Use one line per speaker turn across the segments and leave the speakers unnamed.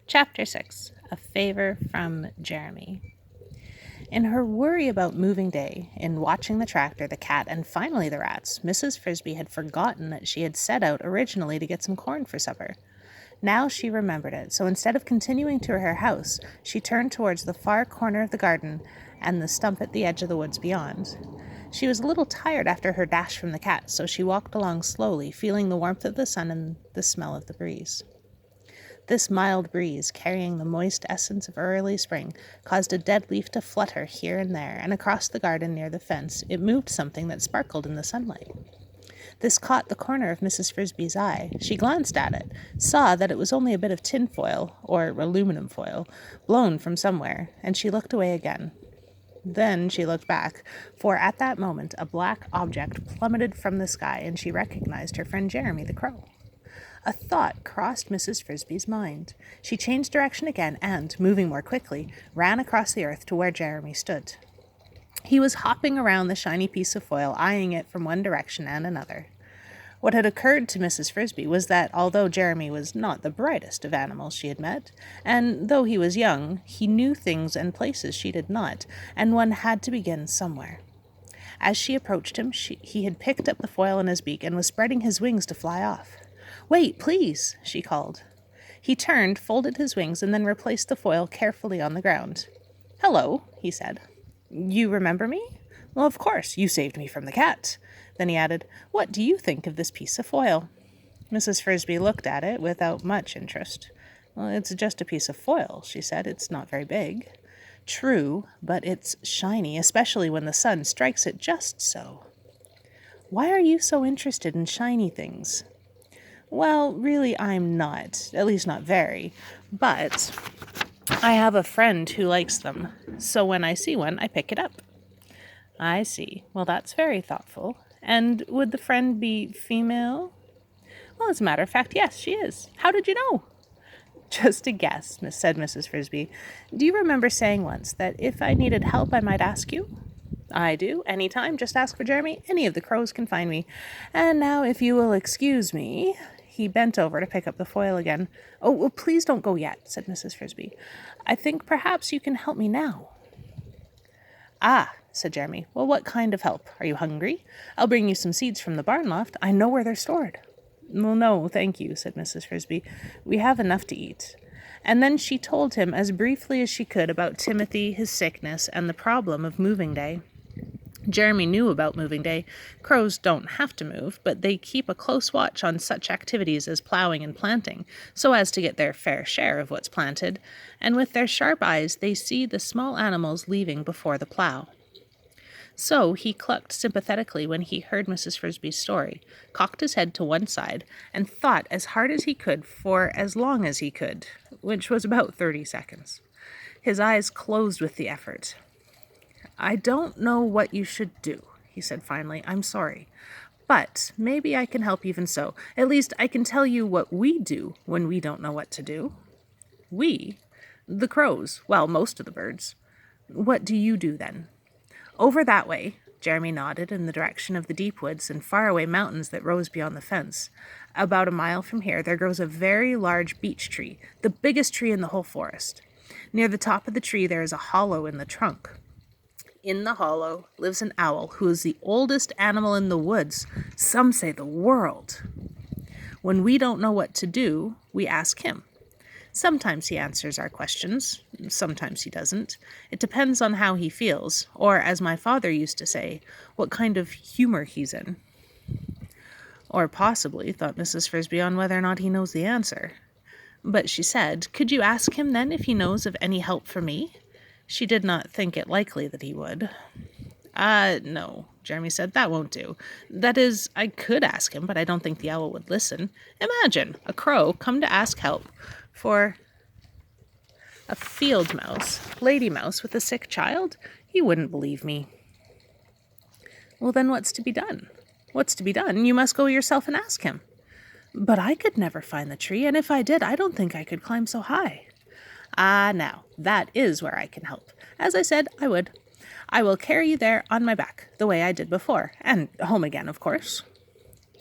Chapter 6. A Favor from Jeremy. In her worry about moving day, in watching the tractor, the cat, and finally the rats, Mrs. Frisby had forgotten that she had set out originally to get some corn for supper. Now she remembered it, so instead of continuing to her house, she turned towards the far corner of the garden and the stump at the edge of the woods beyond. She was a little tired after her dash from the cat, so she walked along slowly, feeling the warmth of the sun and the smell of the breeze. This mild breeze, carrying the moist essence of early spring, caused a dead leaf to flutter here and there, and across the garden near the fence it moved something that sparkled in the sunlight. This caught the corner of Mrs. Frisby's eye. She glanced at it, saw that it was only a bit of tin foil, or aluminum foil, blown from somewhere, and she looked away again. Then she looked back, for at that moment a black object plummeted from the sky, and she recognized her friend Jeremy the Crow. A thought crossed Mrs. Frisby's mind. She changed direction again and, moving more quickly, ran across the earth to where Jeremy stood. He was hopping around the shiny piece of foil, eyeing it from one direction and another. What had occurred to Mrs. Frisby was that although Jeremy was not the brightest of animals she had met, and though he was young, he knew things and places she did not, and one had to begin somewhere. As she approached him, he had picked up the foil in his beak and was spreading his wings to fly off. "Wait, please," she called. He turned, folded his wings, and then replaced the foil carefully on the ground. "Hello," he said. "You remember me?" "Well, of course, you saved me from the cat." Then he added, "What do you think of this piece of foil?" Mrs. Frisby looked at it without much interest. "Well, it's just a piece of foil," she said. "It's not very big." "True, but it's shiny, especially when the sun strikes it just so." "Why are you so interested in shiny things?" "Well, really, I'm not. At least not very. But I have a friend who likes them. So when I see one, I pick it up." "I see. Well, that's very thoughtful. And would the friend be female?" "Well, as a matter of fact, yes, she is. How did you know?" "Just a guess," said Mrs. Frisby. "Do you remember saying once that if I needed help, I might ask you?" "I do. Any time. Just ask for Jeremy. Any of the crows can find me. And now, if you will excuse me..." He bent over to pick up the foil again. "Oh, well, please don't go yet," said Mrs. Frisby. "I think perhaps you can help me now." "Ah," said Jeremy. "Well, what kind of help? Are you hungry? I'll bring you some seeds from the barn loft. I know where they're stored." "Well, no, thank you," said Mrs. Frisby. "We have enough to eat." And then she told him as briefly as she could about Timothy, his sickness, and the problem of moving day. Jeremy knew about moving day. Crows don't have to move, but they keep a close watch on such activities as plowing and planting, so as to get their fair share of what's planted, and with their sharp eyes they see the small animals leaving before the plow. So he clucked sympathetically when he heard Mrs. Frisby's story, cocked his head to one side, and thought as hard as he could for as long as he could, which was about 30 seconds. His eyes closed with the effort. "I don't know what you should do," he said finally. "I'm sorry. But maybe I can help even so. At least I can tell you what we do when we don't know what to do." "We?" "The crows. Well, most of the birds." "What do you do then?" "Over that way." Jeremy nodded in the direction of the deep woods and faraway mountains that rose beyond the fence. "About a mile from here there grows a very large beech tree, the biggest tree in the whole forest. Near the top of the tree there is a hollow in the trunk. In the hollow lives an owl who is the oldest animal in the woods, some say the world. When we don't know what to do, we ask him. Sometimes he answers our questions, sometimes he doesn't. It depends on how he feels, or, as my father used to say, what kind of humor he's in." Or possibly, thought Mrs. Frisby, on whether or not he knows the answer. But she said, "Could you ask him then if he knows of any help for me?" She did not think it likely that he would. No," Jeremy said, "that won't do. That is, I could ask him, but I don't think the owl would listen. Imagine a crow come to ask help for a field mouse, lady mouse with a sick child? He wouldn't believe me." "Well, then what's to be done?" "What's to be done? You must go yourself and ask him." "But I could never find the tree, and if I did, I don't think I could climb so high." "Ah, now, that is where I can help. As I said, I would. I will carry you there on my back, the way I did before, and home again, of course."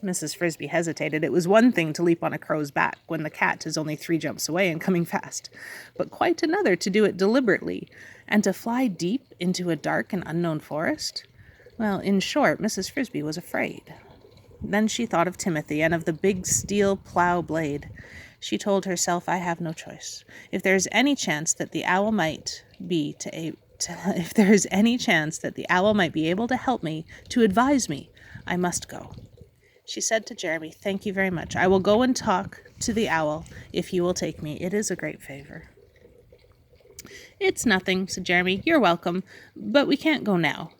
Mrs. Frisby hesitated. It was one thing to leap on a crow's back when the cat is only 3 jumps away and coming fast, but quite another to do it deliberately, and to fly deep into a dark and unknown forest. Well, in short, Mrs. Frisby was afraid. Then she thought of Timothy and of the big steel plow blade. She told herself, I have no choice. If there is any chance that the owl might be able to help me, to advise me, I must go. She said to Jeremy, thank you very much. I will go and talk to the owl if you will take me. It is a great favor. It's nothing, said Jeremy. You're welcome, but we can't go now.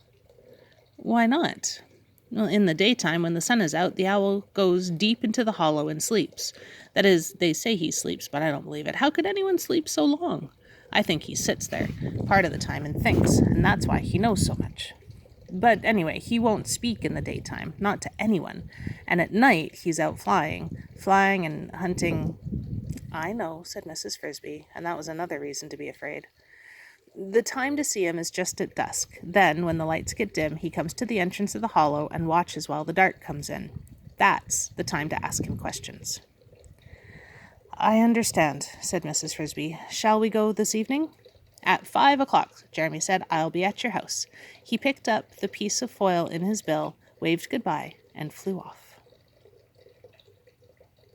Why not? Well, in the daytime, when the sun is out, the owl goes deep into the hollow and sleeps. That is, they say he sleeps, but I don't believe it. How could anyone sleep so long? I think he sits there part of the time and thinks, and that's why he knows so much. But anyway, he won't speak in the daytime, not to anyone. And at night, he's out flying and hunting. I know, said Mrs. Frisby, and that was another reason to be afraid. The time to see him is just at dusk. Then, when the lights get dim, he comes to the entrance of the hollow and watches while the dark comes in. That's the time to ask him questions. I understand, said Mrs. Frisby. Shall we go this evening? At 5 o'clock, Jeremy said. I'll be at your house. He picked up the piece of foil in his bill, waved goodbye, and flew off.